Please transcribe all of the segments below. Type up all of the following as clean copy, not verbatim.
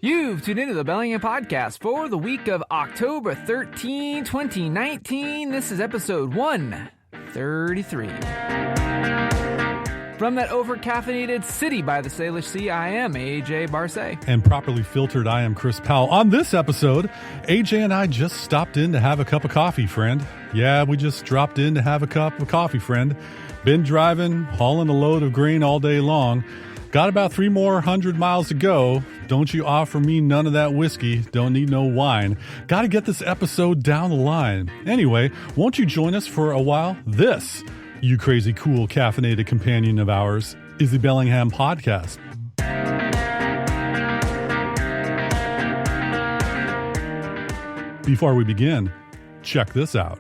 You've tuned into the Bellingham Podcast for the week of October 13, 2019. This is episode 133. From that over-caffeinated city by the Salish Sea, I am AJ Barcay. And properly filtered, I am Chris Powell. On this episode, AJ and I just stopped in to have a cup of coffee, friend. Yeah, we just dropped in to have a cup of coffee, friend. Been driving, hauling a load of grain all day long. Got about 300 more miles to go. Don't you offer me none of that whiskey. Don't need no wine. Got to get this episode down the line. Anyway, won't you join us for a while? This, you crazy cool caffeinated companion of ours, is the Bellingham Podcast. Before we begin, check this out.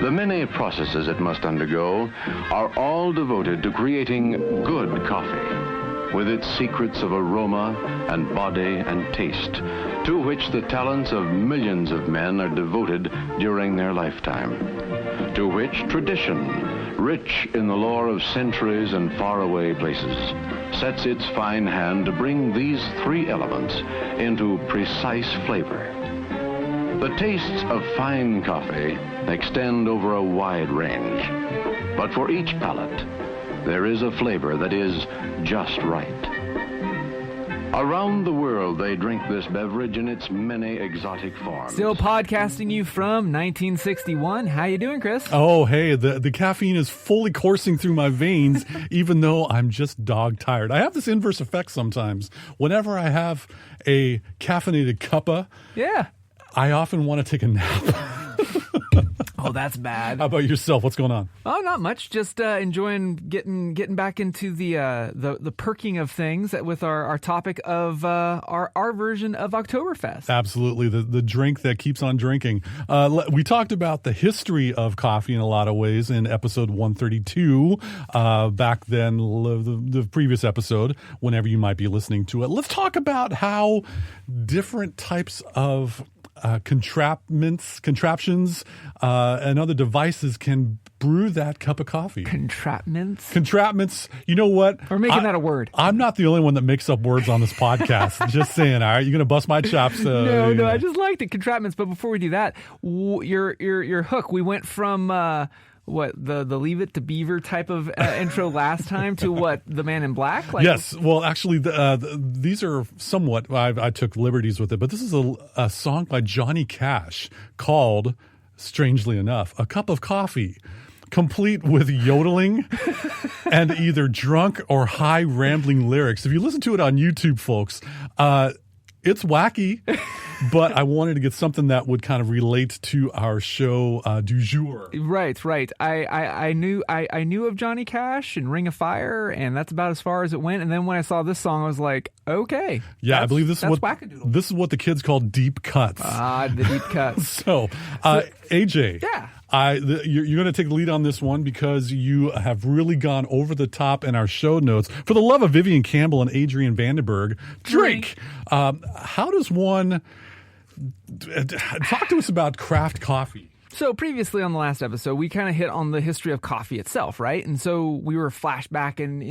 The many processes it must undergo are all devoted to creating good coffee, with its secrets of aroma and body and taste, to which the talents of millions of men are devoted during their lifetime, to which tradition, rich in the lore of centuries and faraway places, sets its fine hand to bring these three elements into precise flavor. The tastes of fine coffee extend over a wide range, but for each palate, there is a flavor that is just right. Around the world, they drink this beverage in its many exotic forms. Still podcasting you from 1961. How you doing, Chris? Oh, hey, the caffeine is fully coursing through my veins, even though I'm just dog tired. I have this inverse effect sometimes. Whenever I have a caffeinated cuppa, Yeah. I often want to take a nap. Oh, that's bad. How about yourself? What's going on? Oh, not much. Just enjoying getting back into the perking of things with our topic of our version of Oktoberfest. Absolutely, the drink that keeps on drinking. We talked about the history of coffee in a lot of ways in episode 132. Back then, the previous episode, whenever you might be listening to it. Let's talk about how different types of contraptions, and other devices can brew that cup of coffee. Contraptions. You know what? We're making that a word. I'm not the only one that makes up words on this podcast. Just saying. All right, you're gonna bust my chops. No, I just liked it. Contraptions. But before we do that, your hook. We went from the Leave It to Beaver type of intro last time to what, The Man in Black? Yes. Well, actually, these are somewhat, I took liberties with it, but this is a song by Johnny Cash called, strangely enough, A Cup of Coffee, complete with yodeling and either drunk or high rambling lyrics. If you listen to it on YouTube, folks, it's wacky, but I wanted to get something that would kind of relate to our show du jour. Right. I knew of Johnny Cash and Ring of Fire, and that's about as far as it went. And then when I saw this song, I was like, okay. Yeah, I believe this is what the kids call deep cuts. The deep cuts. So, AJ. Yeah. You're going to take the lead on this one because you have really gone over the top in our show notes. For the love of Vivian Campbell and Adrian Vandenberg, drink. How does one talk to us about craft coffee? So previously on the last episode, we kind of hit on the history of coffee itself, right? And so we were flashbacking.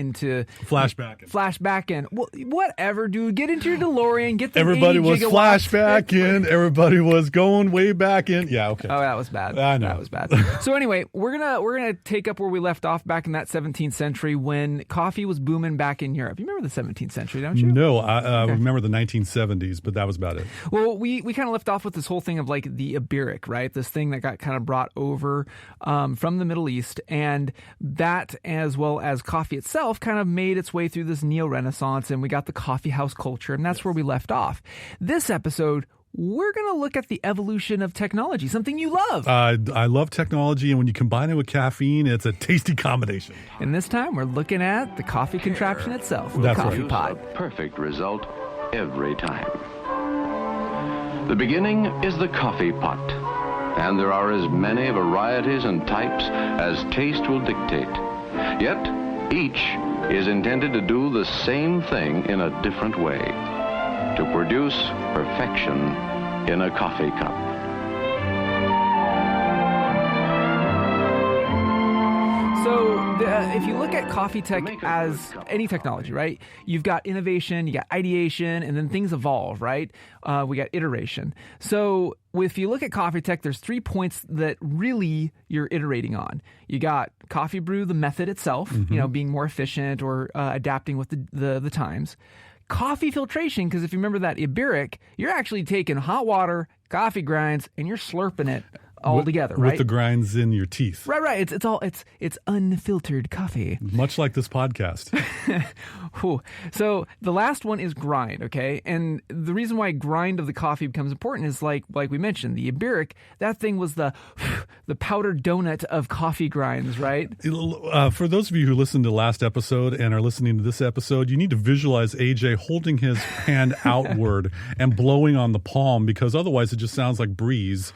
Well, whatever, dude. Get into your DeLorean. Get the Everybody was flashbacking. Everybody was going way back in. Yeah, okay. Oh, that was bad. I know. That was bad. So anyway, we're gonna take up where we left off back in that 17th century when coffee was booming back in Europe. You remember the 17th century, don't you? No, I remember the 1970s, but that was about it. Well, we kind of left off with this whole thing of like the Iberic, right? This thing that got kind of brought over from the Middle East, and that, as well as coffee itself, kind of made its way through this neo-Renaissance, and we got the coffee house culture, and that's where we left off. This episode, we're going to look at the evolution of technology, something you love. I love technology, and when you combine it with caffeine, it's a tasty combination. And this time, we're looking at the coffee contraption itself, the coffee pot. A perfect result every time. The beginning is the coffee pot, and there are as many varieties and types as taste will dictate. Yet, each is intended to do the same thing in a different way, to produce perfection in a coffee cup. If you look at coffee tech as any technology, right? You've got innovation, you got ideation, and then things evolve, right? We got iteration. So if you look at coffee tech, there's 3 points that really you're iterating on. You got coffee brew, the method itself, being more efficient or adapting with the times. Coffee filtration, because if you remember that Iberic, you're actually taking hot water, coffee grinds, and you're slurping it all together, right? With the grinds in your teeth. Right. It's unfiltered coffee. Much like this podcast. So the last one is grind, okay? And the reason why grind of the coffee becomes important is like we mentioned, the Iberic, that thing was the powdered donut of coffee grinds, right? For those of you who listened to last episode and are listening to this episode, you need to visualize AJ holding his hand outward and blowing on the palm, because otherwise it just sounds like breeze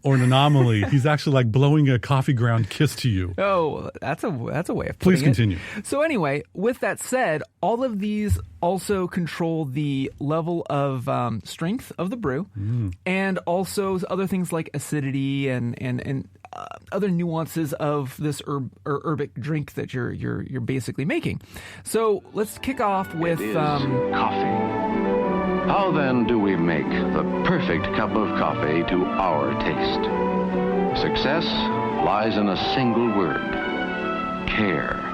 or an anomaly. He's actually like blowing a coffee ground kiss to you. Oh, that's a way of putting it. Please continue. So anyway, with that said, all of these also control the level of strength of the brew, and also other things like acidity and other nuances of this herbic drink that you're basically making. So let's kick off with coffee. How then do we make the perfect cup of coffee to our taste? Success lies in a single word: care.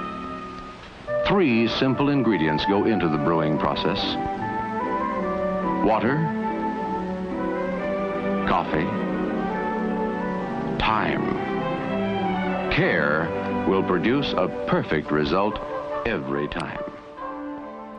3 simple ingredients go into the brewing process: water, coffee, time. Care will produce a perfect result every time.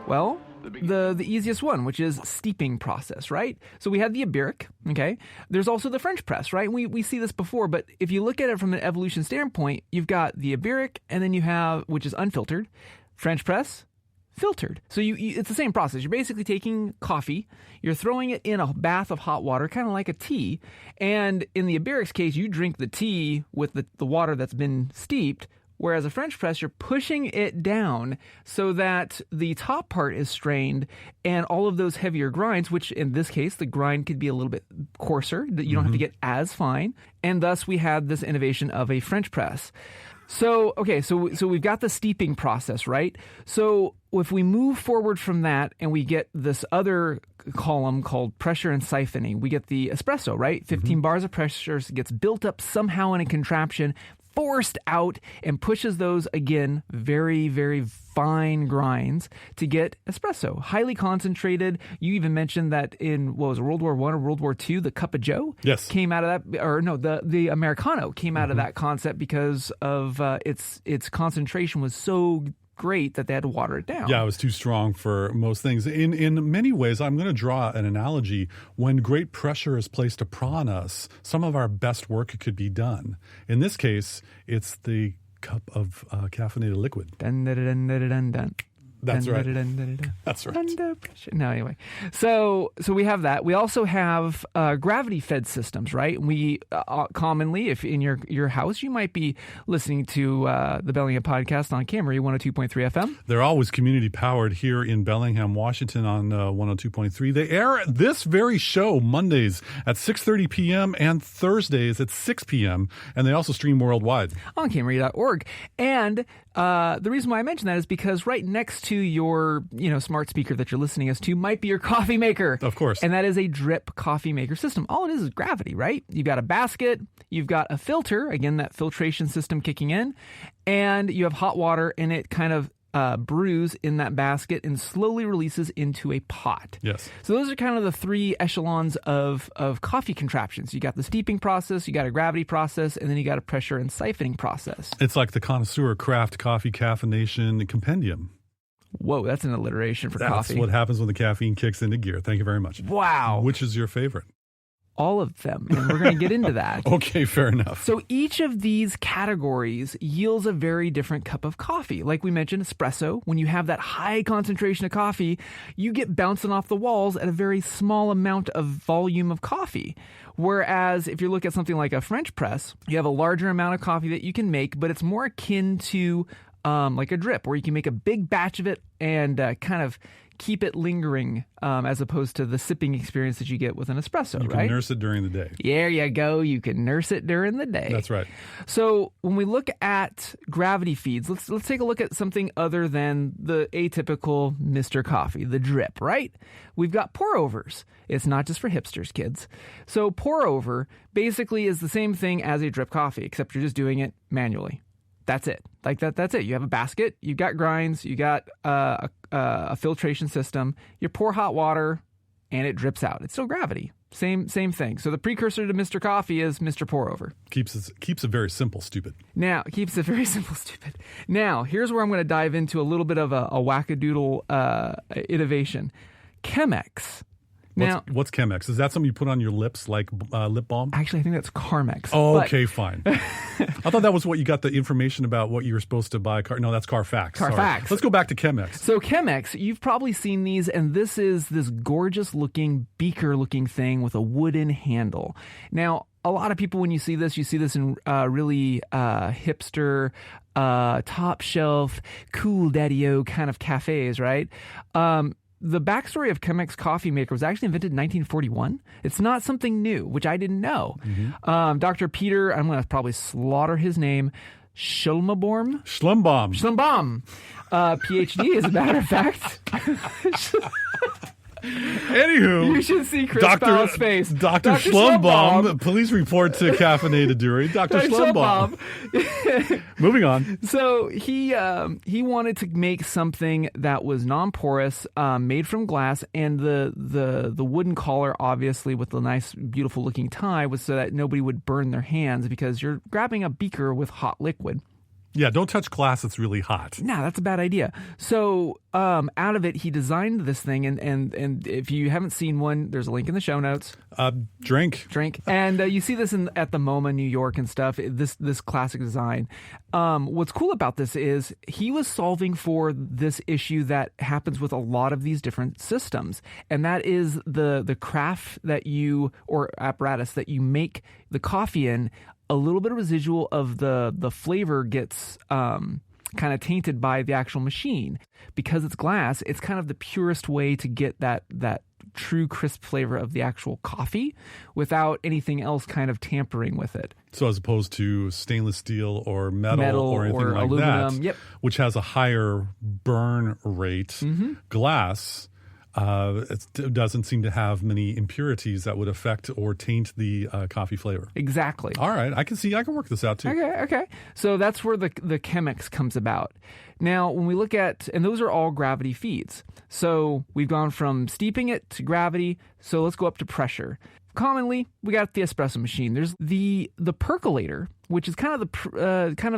Well, the easiest one, which is steeping process, right? So we had the Iberic, okay? There's also the French press, right? We see this before, but if you look at it from an evolution standpoint, you've got the Iberic, and then you have, which is unfiltered, French press, filtered. So it's the same process. You're basically taking coffee, you're throwing it in a bath of hot water, kind of like a tea, and in the Iberic's case, you drink the tea with the water that's been steeped. Whereas a French press, you're pushing it down so that the top part is strained, and all of those heavier grinds, which in this case, the grind could be a little bit coarser, that you don't have to get as fine. And thus we had this innovation of a French press. So we've got the steeping process, right? So if we move forward from that and we get this other column called pressure and siphoning, we get the espresso, right? 15 bars of pressure gets built up somehow in a contraption, forced out, and pushes those, again, very, very fine grinds to get espresso. Highly concentrated. You even mentioned that in, World War I or World War II, the Cup of Joe came out of that, or no, the Americano came out of that concept because of its concentration was so great that they had to water it down. Yeah, it was too strong for most things. In many ways, I'm going to draw an analogy. When great pressure is placed upon us, some of our best work could be done. In this case, it's the cup of caffeinated liquid. Dun, dun, dun, dun, dun, dun. That's right. That's right. No, anyway. So we have that. We also have gravity-fed systems, right? We commonly, if in your house, you might be listening to the Bellingham podcast on Camry 102.3 FM. They're always community-powered here in Bellingham, Washington on 102.3. They air this very show Mondays at 6:30 p.m. and Thursdays at 6 p.m. And they also stream worldwide. On Camry.org. And the reason why I mention that is because right next to your smart speaker that you're listening us to might be your coffee maker. Of course. And that is a drip coffee maker system. All it is gravity, right? You've got a basket, you've got a filter, again, that filtration system kicking in, and you have hot water, and it kind of brews in that basket and slowly releases into a pot. Yes. So those are kind of the 3 echelons of coffee contraptions. You got the steeping process, you got a gravity process, and then you got a pressure and siphoning process. It's like the Connoisseur Craft Coffee Caffeination Compendium. Whoa, that's an alliteration for coffee. That's what happens when the caffeine kicks into gear. Thank you very much. Wow. Which is your favorite? All of them, and we're going to get into that. Okay, fair enough. So each of these categories yields a very different cup of coffee. Like we mentioned, espresso, when you have that high concentration of coffee, you get bouncing off the walls at a very small amount of volume of coffee. Whereas if you look at something like a French press, you have a larger amount of coffee that you can make, but it's more akin to like a drip, where you can make a big batch of it and kind of keep it lingering as opposed to the sipping experience that you get with an espresso, You can nurse it during the day. There you go. You can nurse it during the day. That's right. So when we look at gravity feeds, let's take a look at something other than the atypical Mr. Coffee, the drip, right? We've got pour-overs. It's not just for hipsters, kids. So pour-over basically is the same thing as a drip coffee, except you're just doing it manually. That's it. That's it. You have a basket, you've got grinds, you got a filtration system, you pour hot water, and it drips out. It's still gravity. Same thing. So the precursor to Mr. Coffee is Mr. Pour Over. Keeps it very simple, stupid. Now, keeps it very simple, stupid. Now, here's where I'm going to dive into a little bit of a wackadoodle innovation. Chemex. Now, what's Chemex? Is that something you put on your lips like lip balm? Actually, I think that's Carmex. Oh, okay, fine. I thought that was what you got the information about what you were supposed to buy. No, that's Carfax. Carfax. Let's go back to Chemex. So Chemex, you've probably seen these, and this is this gorgeous-looking, beaker-looking thing with a wooden handle. Now, a lot of people, when you see this in really hipster, top shelf, cool daddy-o kind of cafes, right? The backstory of Chemex coffee maker was actually invented in 1941. It's not something new, which I didn't know. Mm-hmm. Dr. Peter, I'm going to probably slaughter his name, Schlumbbaum, PhD, as a matter of fact. Anywho, you should see Chris Powell's face. Dr. Schlumbbaum, please report to Caffeinated Dury. Dr. Schlumbbaum. Moving on. So he wanted to make something that was non-porous, made from glass, and the wooden collar, obviously, with the nice, beautiful-looking tie, was so that nobody would burn their hands because you're grabbing a beaker with hot liquid. Yeah, don't touch glass. It's really hot. No, that's a bad idea. So out of it, he designed this thing, and if you haven't seen one, there's a link in the show notes. Drink. And you see this at the MoMA, New York and stuff, this classic design. What's cool about this is he was solving for this issue that happens with a lot of these different systems, and that is the craft or apparatus that you make the coffee in. A little bit of residual of the flavor gets kind of tainted by the actual machine. Because it's glass, it's kind of the purest way to get that true crisp flavor of the actual coffee without anything else kind of tampering with it. So as opposed to stainless steel or metal or anything or like aluminum, that, which has a higher burn rate, mm-hmm. glass it doesn't seem to have many impurities that would affect or taint the coffee flavor. Exactly. All right. I can work this out too. Okay. So that's where the Chemex comes about. Now, when we look at, and those are all gravity feeds. So we've gone from steeping it to gravity. So let's go up to pressure. Commonly, we got the espresso machine. There's the percolator, which is kind of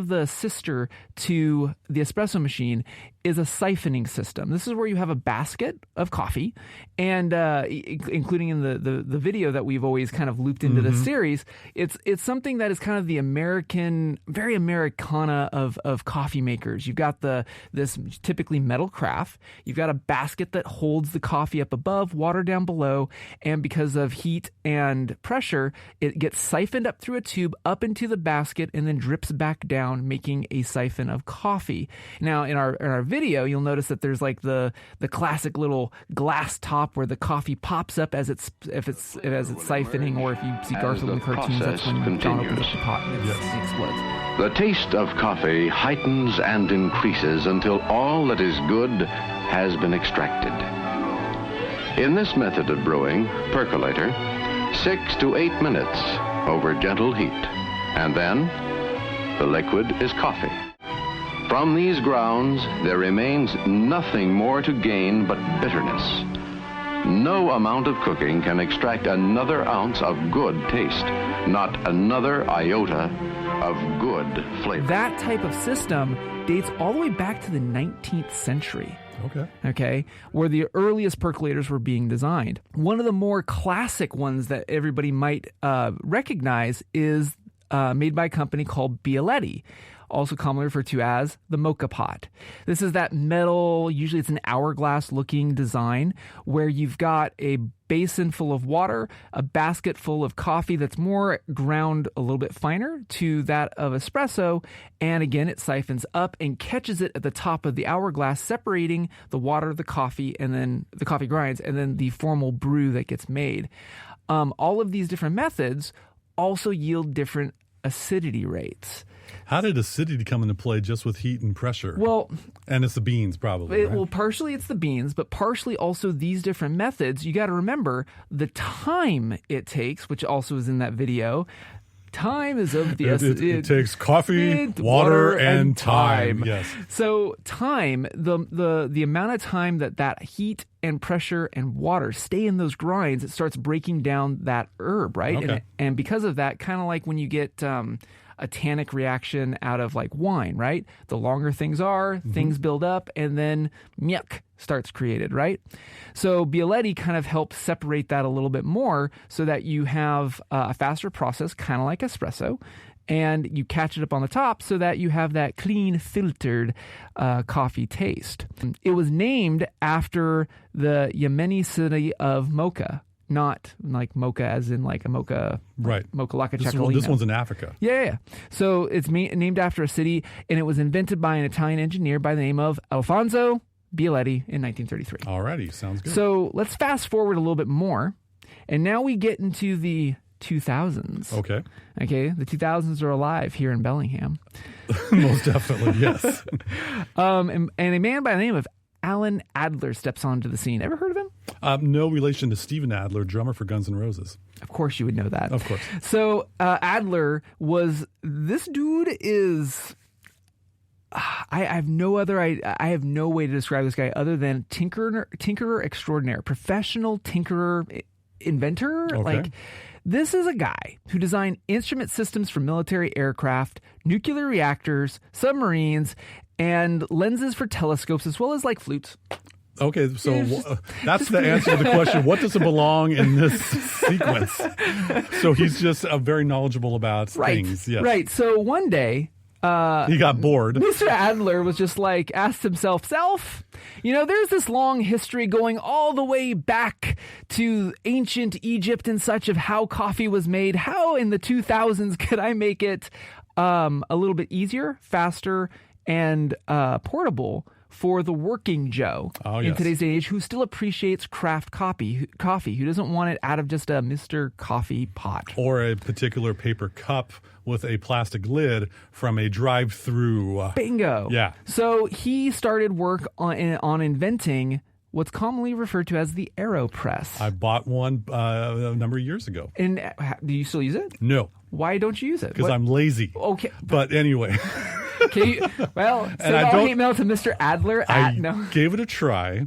the sister to the espresso machine, is a siphoning system. This is where you have a basket of coffee, and including in the video that we've always kind of looped into this series, it's something that is kind of the American, very Americana of coffee makers. You've got this typically metal carafe. You've got a basket that holds the coffee up above, water down below, and because of heat and pressure, it gets siphoned up through a tube up into the basket and then drips back down, making a siphon of coffee. Now, in our video, you'll notice that there's like the classic little glass top where the coffee pops up as it's siphoning, or if you see Garfield cartoons, that's when John opens up the pot and it explodes. The taste of coffee heightens and increases until all that is good has been extracted. In this method of brewing, percolator, 6 to 8 minutes over gentle heat, and then the liquid is coffee. From these grounds, there remains nothing more to gain but bitterness. No amount of cooking can extract another ounce of good taste, not another iota of good flavor. That type of system dates all the way back to the 19th century. Okay, where the earliest percolators were being designed. One of the more classic ones that everybody might recognize is made by a company called Bialetti, also commonly referred to as the mocha pot. This is that metal, usually it's an hourglass-looking design, where you've got a basin full of water, a basket full of coffee that's more ground a little bit finer to that of espresso, and again, it siphons up and catches it at the top of the hourglass, separating the water, the coffee, and then the coffee grinds, and then the formal brew that gets made. All of these different methods also yield different acidity rates. How did acidity come into play just with heat and pressure? Well, and it's the beans probably, right? Well, partially it's the beans, but partially also these different methods. You got to remember the time it takes, which also is in that video. Time is of the essence. It takes coffee, water, and time. Yes. So time, the amount of time that heat and pressure and water stay in those grinds, it starts breaking down that herb, right? Okay. And because of that, kind of like when you get a tannic reaction out of like wine, right? The longer things are, things build up, and then miuk starts created, right? So Bialetti kind of helps separate that a little bit more so that you have a faster process, kind of like espresso, and you catch it up on the top so that you have that clean, filtered coffee taste. It was named after the Yemeni city of Mocha. Not like mocha as in like a mocha, right? Mocha Laka This one's in Africa. Yeah. So it's named after a city, and it was invented by an Italian engineer by the name of Alfonso Bialetti in 1933. Alrighty, sounds good. So let's fast forward a little bit more, and now we get into the 2000s. Okay, the 2000s are alive here in Bellingham. Most definitely, yes. And a man by the name of Alan Adler steps onto the scene. Ever heard of him? No relation to Steven Adler, drummer for Guns N' Roses. Of course you would know that. Of course. So Adler this dude is... I have no way to describe this guy other than tinkerer extraordinaire, professional tinkerer, inventor. Okay. Like, this is a guy who designed instrument systems for military aircraft, nuclear reactors, submarines, and lenses for telescopes, as well as like flutes. Okay, so that's the answer to the question. What doesn't belong in this sequence? So he's just very knowledgeable about things. Yes. Right. So one day, he got bored. Mr. Adler was just like, asked himself, there's this long history going all the way back to ancient Egypt and such of how coffee was made. How in the 2000s could I make it a little bit easier, faster, and portable for the working Joe in today's age who still appreciates craft coffee, who doesn't want it out of just a Mr. Coffee pot. Or a particular paper cup with a plastic lid from a drive-through. Bingo. Yeah. So he started work on inventing what's commonly referred to as the AeroPress. I bought one a number of years ago. And do you still use it? No. Why don't you use it? Because I'm lazy. Okay. But anyway. Send all hate mail to Mr. Adler. Gave it a try.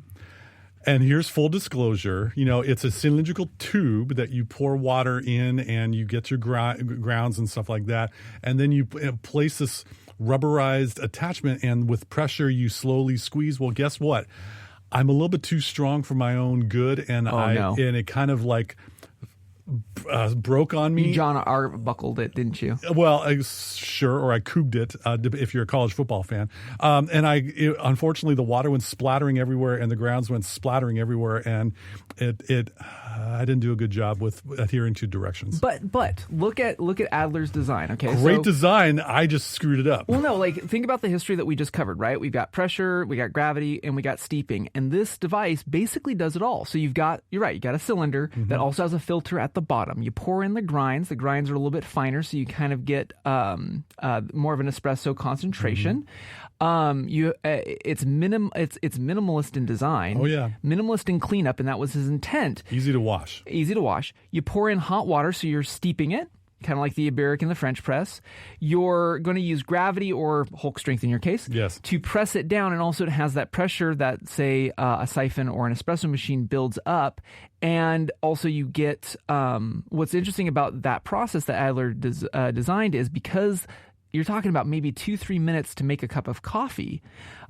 And here's full disclosure. It's a cylindrical tube that you pour water in and you get your grounds and stuff like that. And then you place this rubberized attachment, and with pressure, you slowly squeeze. Well, guess what? I'm a little bit too strong for my own good. And and it kind of like broke on me. You John Arbuckled it, didn't you? Well, sure, or I couged it, if you're a college football fan. Unfortunately, the water went splattering everywhere, and the grounds went splattering everywhere, and I didn't do a good job with adhering to directions. But look at Adler's design. Okay, great design. I just screwed it up. Well, no, think about the history that we just covered. Right, we've got pressure, we got gravity, and we got steeping, and this device basically does it all. So you're right. You got a cylinder that also has a filter at the bottom. You pour in the grinds. The grinds are a little bit finer, so you kind of get more of an espresso concentration. It's minimalist in design. Oh yeah, minimalist in cleanup, and that was his intent. Easy to wash. You pour in hot water, so you're steeping it, kind of like the Iberic and the French press. You're going to use gravity or Hulk strength in your case, to press it down, and also it has that pressure that, say, a siphon or an espresso machine builds up. And also you get what's interesting about that process that Adler designed is because you're talking about maybe 2-3 minutes to make a cup of coffee.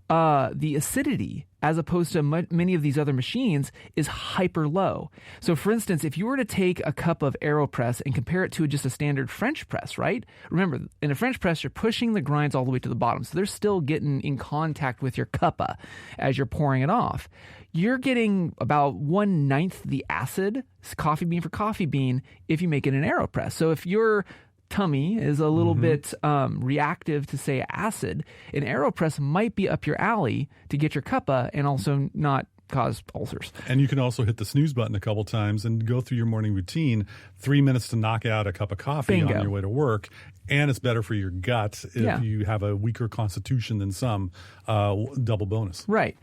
The acidity, as opposed to many of these other machines, is hyper low. So for instance, if you were to take a cup of AeroPress and compare it to just a standard French press, right? Remember, in a French press, you're pushing the grinds all the way to the bottom. So they're still getting in contact with your cuppa as you're pouring it off. You're getting about 1/9 the acid, coffee bean for coffee bean, if you make it an AeroPress. So if your tummy is a little bit reactive to, say, acid, an AeroPress might be up your alley to get your cuppa and also not cause ulcers. And you can also hit the snooze button a couple times and go through your morning routine. 3 minutes to knock out a cup of coffee Bingo. on your way to work. And it's better for your gut if you have a weaker constitution than some. Double bonus. Right.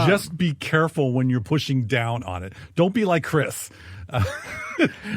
Just be careful when you're pushing down on it. Don't be like Chris.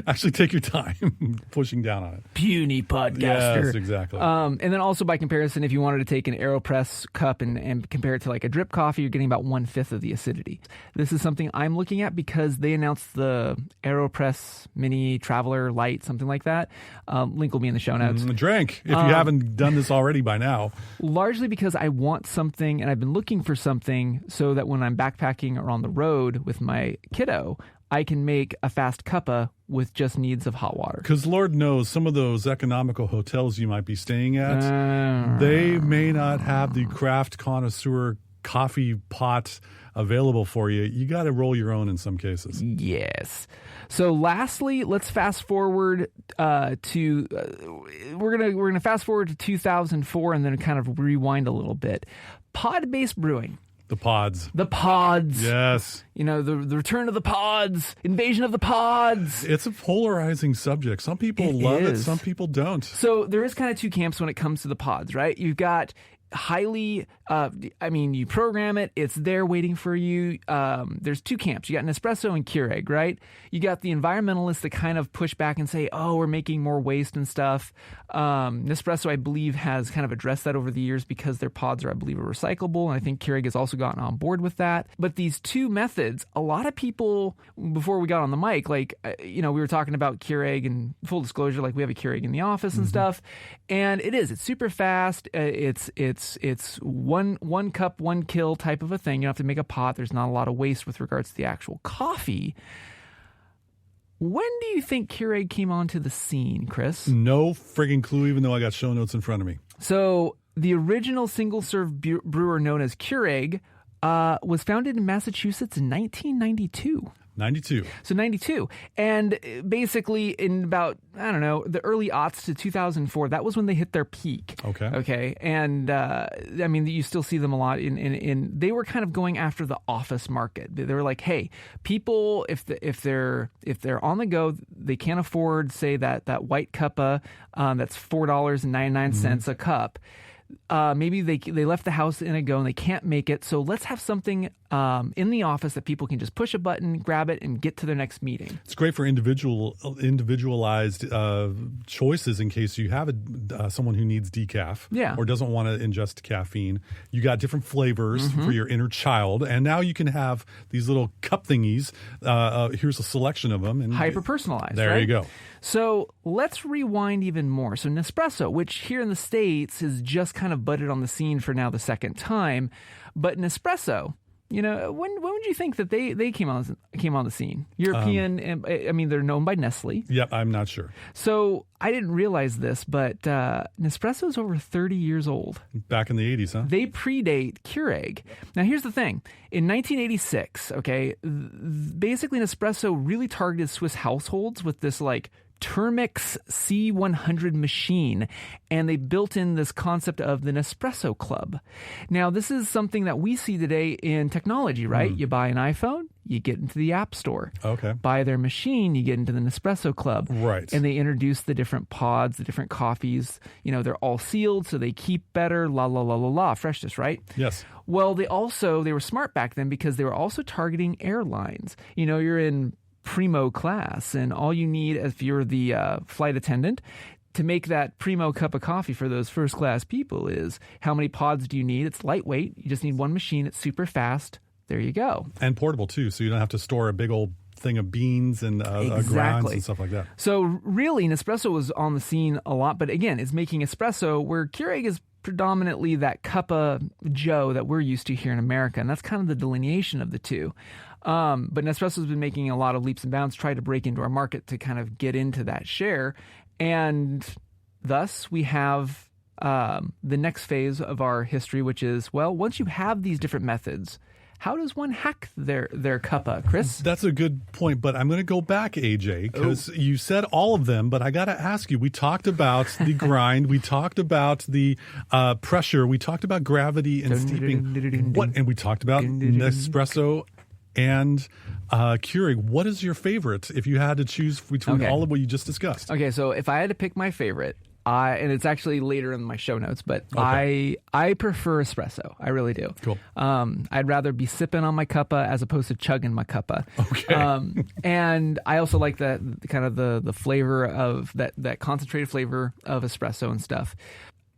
Actually, take your time pushing down on it. Puny podcaster. Yes, exactly. And then also by comparison, if you wanted to take an AeroPress cup and compare it to like a drip coffee, you're getting about 1/5 of the acidity. This is something I'm looking at because they announced the AeroPress Mini Traveler Light, something like that. Link will be in the show notes. Drink, if you haven't done this already by now. Largely because I want something, and I've been looking for something so that when I'm backpacking or on the road with my kiddo, I can make a fast cuppa with just needs of hot water. Because Lord knows, some of those economical hotels you might be staying at, they may not have the craft connoisseur coffee pot available for you. You got to roll your own in some cases. Yes. So lastly, let's fast forward to we're gonna fast forward to 2004 and then kind of rewind a little bit. Pod-based brewing. The pods. The pods. Yes. You know, the return of the pods, invasion of the pods. It's a polarizing subject. Some people love it, some people don't. So there is kind of two camps when it comes to the pods, right? You've got highly, you program it, it's there waiting for you. There's two camps. You got Nespresso and Keurig, right? You got the environmentalists that kind of push back and say, oh, we're making more waste and stuff. Nespresso, I believe, has kind of addressed that over the years because their pods are, I believe, recyclable. And I think Keurig has also gotten on board with that. But these two methods, a lot of people, before we got on the mic, we were talking about Keurig, and full disclosure, like we have a Keurig in the office and stuff. And it's super fast. It's one cup, one kill type of a thing. You don't have to make a pot. There's not a lot of waste with regards to the actual coffee. When do you think Keurig came onto the scene, Chris? No friggin' clue, even though I got show notes in front of me. So the original single-serve brewer known as Keurig was founded in Massachusetts in 1992. 92. So 92. And basically in about, the early aughts to 2004, that was when they hit their peak. Okay. And, you still see them a lot in they were kind of going after the office market. They were like, hey, people, if they're on the go, they can't afford, say, that white cuppa, that's $4.99 a cup. Maybe they left the house in a go and they can't make it. So let's have something in the office that people can just push a button, grab it, and get to their next meeting. It's great for individualized choices in case you have someone who needs decaf or doesn't want to ingest caffeine. You got different flavors for your inner child, and now you can have these little cup thingies. Here's a selection of them. And hyper-personalized, there you go. So let's rewind even more. So Nespresso, which here in the States has just kind of butted on the scene for now the second time, but Nespresso, when would you think that they came on the scene? European, they're known by Nestle. Yep, I'm not sure. So I didn't realize this, but Nespresso is over 30 years old. Back in the 80s, huh? They predate Keurig. Now, here's the thing. In 1986, basically Nespresso really targeted Swiss households with this Termix C100 machine, and they built in this concept of the Nespresso Club. Now, this is something that we see today in technology, right? You buy an iPhone, you get into the App Store. Okay. Buy their machine, you get into the Nespresso Club. Right. And they introduce the different pods, the different coffees. They're all sealed, so they keep better, freshness, right? Yes. Well, they were smart back then because they were also targeting airlines. You're in primo class, and all you need, if you're the flight attendant, to make that primo cup of coffee for those first class people is how many pods do you need? It's lightweight. You just need one machine. It's super fast. There you go. And portable too, so you don't have to store a big old thing of beans and grinds and stuff like that. So really, Nespresso was on the scene a lot, but again, it's making espresso where Keurig is predominantly that cup of Joe that we're used to here in America, and that's kind of the delineation of the two. But Nespresso's been making a lot of leaps and bounds, try to break into our market to kind of get into that share, and thus we have the next phase of our history, which is, well, once you have these different methods, how does one hack their cuppa, Chris? That's a good point, but I'm going to go back, AJ, because you said all of them, but I got to ask you, we talked about the grind, we talked about the pressure, we talked about gravity and steeping, and we talked about Nespresso and Keurig. What is your favorite if you had to choose between all of what you just discussed? Okay, so if I had to pick my favorite, and it's actually later in my show notes, but I prefer espresso. I really do. Cool. I'd rather be sipping on my cuppa as opposed to chugging my cuppa. Okay. And I also like the kind of the flavor of that concentrated flavor of espresso and stuff.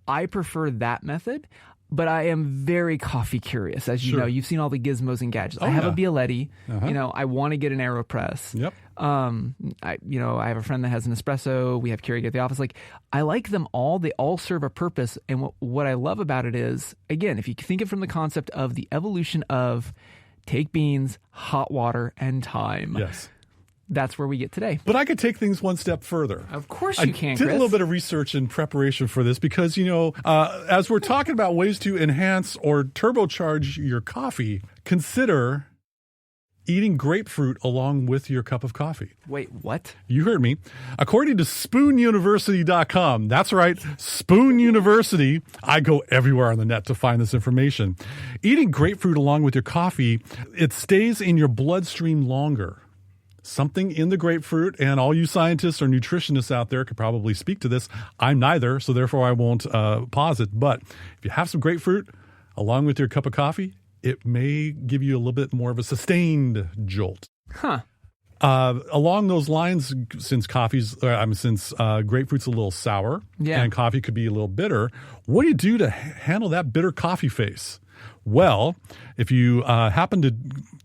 I prefer that method. But I am very coffee curious, as you know. You've seen all the gizmos and gadgets. I have a Bialetti. I want to get an AeroPress. Yep. I have a friend that has an espresso. We have Keurig at the office. Like, I like them all. They all serve a purpose. And what I love about it is, again, if you think it from the concept of the evolution of take beans, hot water, and time. Yes. That's where we get today. But I could take things one step further. Of course you can, I did Chris. a little bit of research in preparation for this because, as we're talking about ways to enhance or turbocharge your coffee, consider eating grapefruit along with your cup of coffee. Wait, what? You heard me. According to spoonuniversity.com, that's right, Spoon University, I go everywhere on the net to find this information. Eating grapefruit along with your coffee, it stays in your bloodstream longer. Something in the grapefruit, and all you scientists or nutritionists out there could probably speak to this. I'm neither, so therefore I won't pause it. But if you have some grapefruit along with your cup of coffee, it may give you a little bit more of a sustained jolt. Huh. Along those lines, since grapefruit's a little sour and coffee could be a little bitter, what do you do to handle that bitter coffee face? Well, if you happen to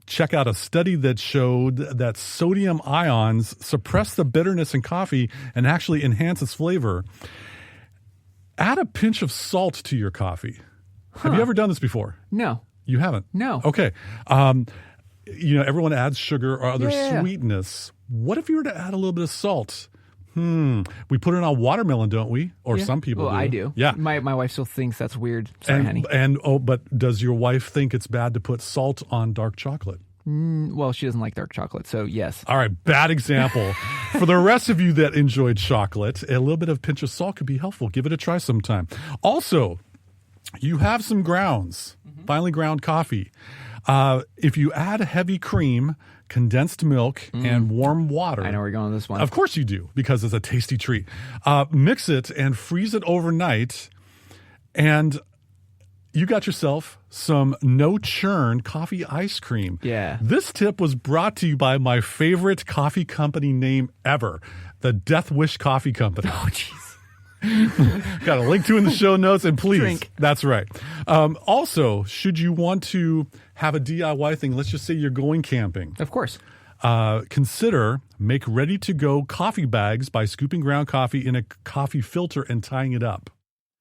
check out a study that showed that sodium ions suppress the bitterness in coffee and actually enhance its flavor, add a pinch of salt to your coffee. Have you ever done this before? No. You haven't? No. Okay. Everyone adds sugar or other sweetness. What if you were to add a little bit of salt? We put it on watermelon, don't we? Or some people do. I do. Yeah. My wife still thinks that's weird. Sorry, honey. But does your wife think it's bad to put salt on dark chocolate? Well, she doesn't like dark chocolate, so yes. All right, bad example. For the rest of you that enjoyed chocolate, a little bit of pinch of salt could be helpful. Give it a try sometime. Also, you have some grounds, finely ground coffee. If you add heavy cream, condensed milk, and warm water. I know where you're going with this one. Of course you do, because it's a tasty treat. Mix it and freeze it overnight, and you got yourself some no-churn coffee ice cream. Yeah. This tip was brought to you by my favorite coffee company name ever, the Death Wish Coffee Company. Oh, jeez. Got a link to in the show notes, and please. Drink. That's right. Also, should you want to have a DIY thing, let's just say you're going camping. Of course. Consider make ready-to-go coffee bags by scooping ground coffee in a coffee filter and tying it up.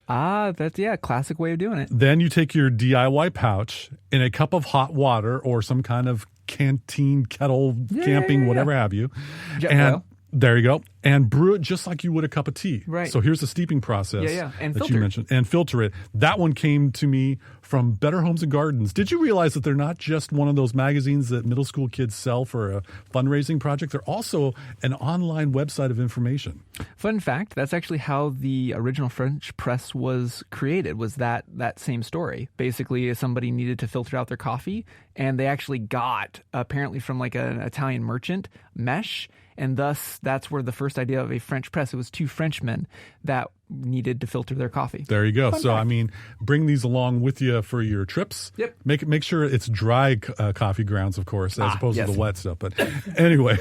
That's classic way of doing it. Then you take your DIY pouch in a cup of hot water or some kind of canteen, kettle, camping, whatever have you. Jet and there you go. And brew it just like you would a cup of tea. Right. So here's the steeping process And that filter you it. mentioned. And filter it. That one came to me from Better Homes and Gardens. Did you realize that they're not just one of those magazines that middle school kids sell for a fundraising project? They're also an online website of information. Fun fact, that's actually how the original French press was created, was that same story. Basically, somebody needed to filter out their coffee, and they actually got, apparently from like an Italian merchant, mesh, and thus that's where the first idea of a French press, it was two Frenchmen that needed to filter their coffee. There you go. Fun So, fact. I mean, bring these along with you for your trips. Yep. Make sure it's dry coffee grounds, of course, as opposed to the wet stuff. But anyway,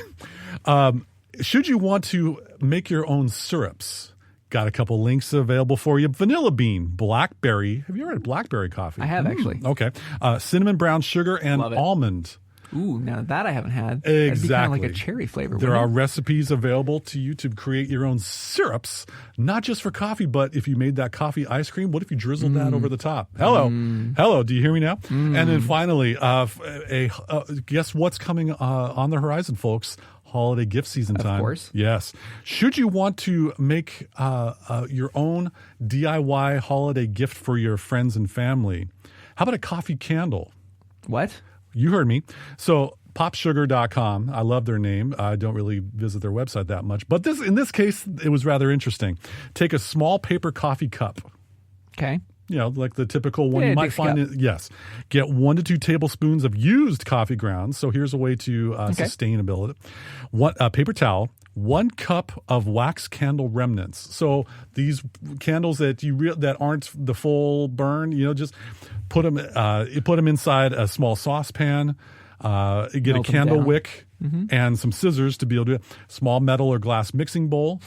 should you want to make your own syrups, got a couple links available for you. Vanilla bean, blackberry. Have you ever had blackberry coffee? I have, actually. Okay. Cinnamon brown sugar and Love it. almond. Ooh, now that I haven't had. That'd be kind of like a cherry flavor. There are recipes available to you to create your own syrups, not just for coffee, but if you made that coffee ice cream, what if you drizzled that over the top? Hello. Do you hear me now? And then finally, guess what's coming on the horizon, folks? Holiday gift season time. Of course. Yes. Should you want to make your own DIY holiday gift for your friends and family, how about a coffee candle? What? You heard me. So popsugar.com. I love their name. I don't really visit their website that much. But in this case, it was rather interesting. Take a small paper coffee cup. Okay. Like the typical one you might find. Yes. Get 1 to 2 tablespoons of used coffee grounds. So here's a way to sustainability. A paper towel, 1 cup of wax candle remnants. So these candles that that aren't the full burn, just put them inside a small saucepan. Get a candle wick and some scissors to be able to do it. Small metal or glass mixing bowl.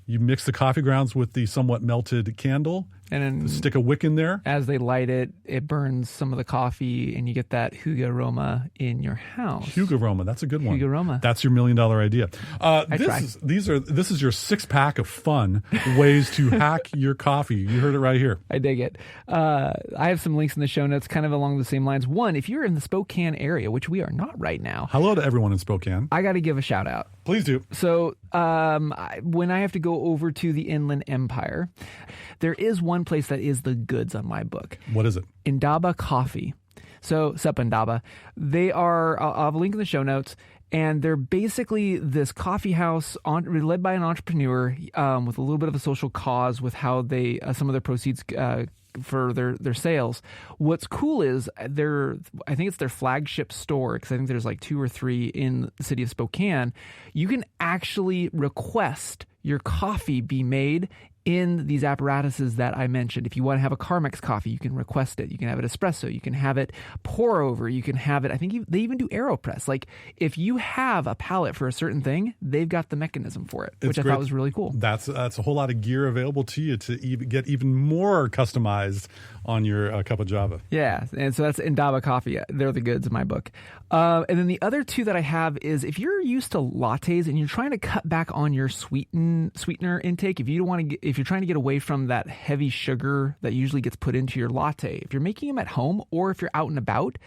You mix the coffee grounds with the somewhat melted candle. And then stick a wick in there. As they light it, it burns some of the coffee, and you get that hygge aroma in your house. Hygge aroma, that's a good one. Hygge aroma. That's your $1 million idea. This is your 6-pack of fun ways to hack your coffee. You heard it right here. I dig it. I have some links in the show notes, kind of along the same lines. One, if you're in the Spokane area, which we are not right now. Hello to everyone in Spokane. I got to give a shout out. Please do. So when I have to go over to the Inland Empire, there is one place that is the goods on my book. What is it? Indaba Coffee. So, Sup Indaba. They are, I'll have a link in the show notes, and they're basically this coffee house led by an entrepreneur with a little bit of a social cause with how they, some of their proceeds for their sales. What's cool is I think it's their flagship store, because I think there's like 2 or 3 in the city of Spokane. You can actually request your coffee be made in these apparatuses that I mentioned. If you want to have a Carmex coffee, you can request it. You can have it espresso. You can have it pour over. You can have it, I think they even do AeroPress. Like, if you have a palette for a certain thing, they've got the mechanism for it, which I thought was really cool. That's a whole lot of gear available to you to get even more customized on your cup of Java. Yeah, and so that's Indaba Coffee. They're the goods in my book. And then the other 2 that I have is, if you're used to lattes and you're trying to cut back on your sweetener intake, if you're trying to get away from that heavy sugar that usually gets put into your latte, if you're making them at home or if you're out and about,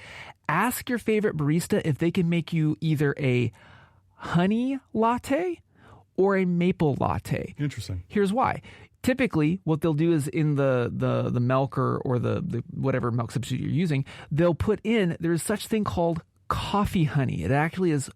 ask your favorite barista if they can make you either a honey latte or a maple latte. Interesting. Here's why. Typically, what they'll do is in the milk or the whatever milk substitute you're using, they'll put in, there's such thing called coffee honey. It actually is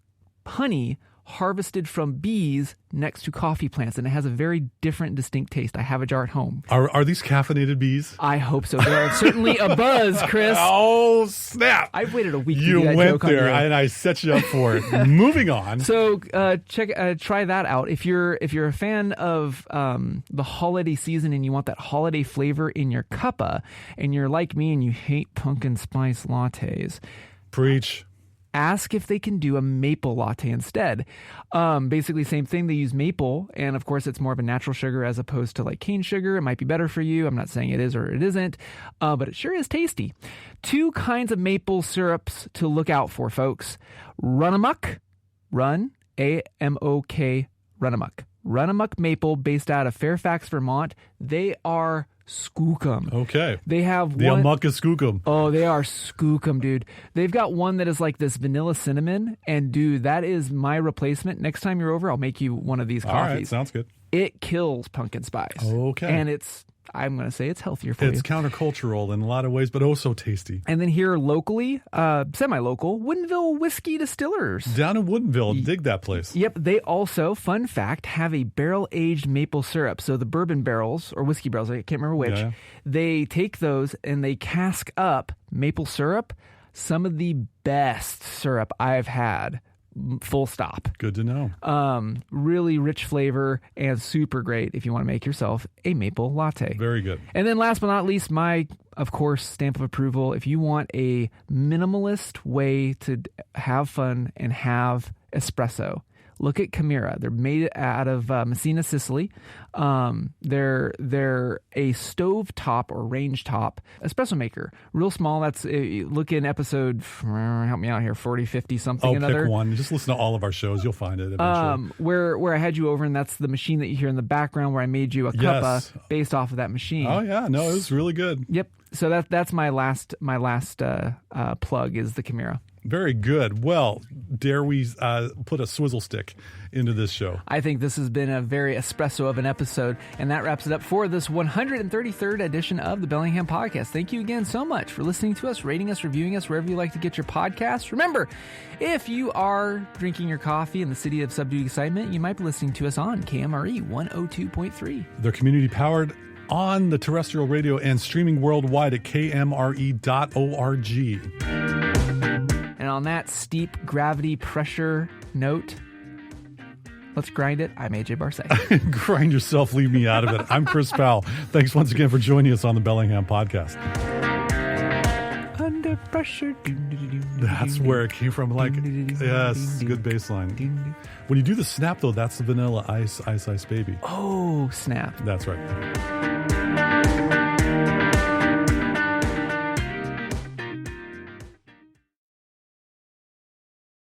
honey harvested from bees next to coffee plants, and it has a very different, distinct taste. I have a jar at home. Are these caffeinated bees? I hope so. They're certainly a buzz, Chris. Oh, snap. I've waited a week to you do that went joke there, on you. and I set you up for it. Moving on. So try that out. If you're a fan of the holiday season and you want that holiday flavor in your cuppa, and you're like me and you hate pumpkin spice lattes, preach. Ask if they can do a maple latte instead. Basically, same thing. They use maple, and of course, it's more of a natural sugar as opposed to like cane sugar. It might be better for you. I'm not saying it is or it isn't, but it sure is tasty. 2 kinds of maple syrups to look out for, folks. Run Amok, A-M-O-K, Run Amok. Run Amok Maple, based out of Fairfax, Vermont. They are skookum. Okay. They have the amok is skookum. Oh, they are skookum, dude. They've got one that is like this vanilla cinnamon, and dude, that is my replacement. Next time you're over, I'll make you one of these coffees. All right, sounds good. It kills pumpkin spice. Okay. And I'm going to say it's healthier for you. It's countercultural in a lot of ways, but oh so tasty. And then here locally, semi-local, Woodinville Whiskey Distillers. Down in Woodinville, dig that place. Yep, they also, fun fact, have a barrel-aged maple syrup. So the bourbon barrels, or whiskey barrels, I can't remember which, they take those and they cask up maple syrup. Some of the best syrup I've had. Full stop. Good to know. Really rich flavor and super great if you want to make yourself a maple latte. Very good. And then last but not least, my, of course, stamp of approval. If you want a minimalist way to have fun and have espresso, look at Chimera. They're made out of Messina, Sicily. They're a stove top or range top espresso maker. Real small. That's look in episode, help me out here, 40, 50 something. Pick one. Just listen to all of our shows. You'll find it eventually. Where I had you over, and that's the machine that you hear in the background where I made you a cuppa based off of that machine. Oh yeah, no, it was really good. Yep. So that's my last plug is the Chimera. Very good. Well, dare we put a swizzle stick into this show? I think this has been a very espresso of an episode, and that wraps it up for this 133rd edition of the Bellingham Podcast. Thank you again so much for listening to us, rating us, reviewing us, wherever you like to get your podcasts. Remember, if you are drinking your coffee in the city of subdued excitement, you might be listening to us on KMRE 102.3. They're community powered on the terrestrial radio and streaming worldwide at kmre.org. And on that steep gravity pressure note, let's grind it. I'm AJ Barsay. Grind yourself, leave me out of it. I'm Chris Powell. Thanks once again for joining us on the Bellingham Podcast. Under pressure. That's where it came from. Like, yes, good bass line. When you do the snap, though, that's the Vanilla Ice, Ice, Ice Baby. Oh, snap. That's right.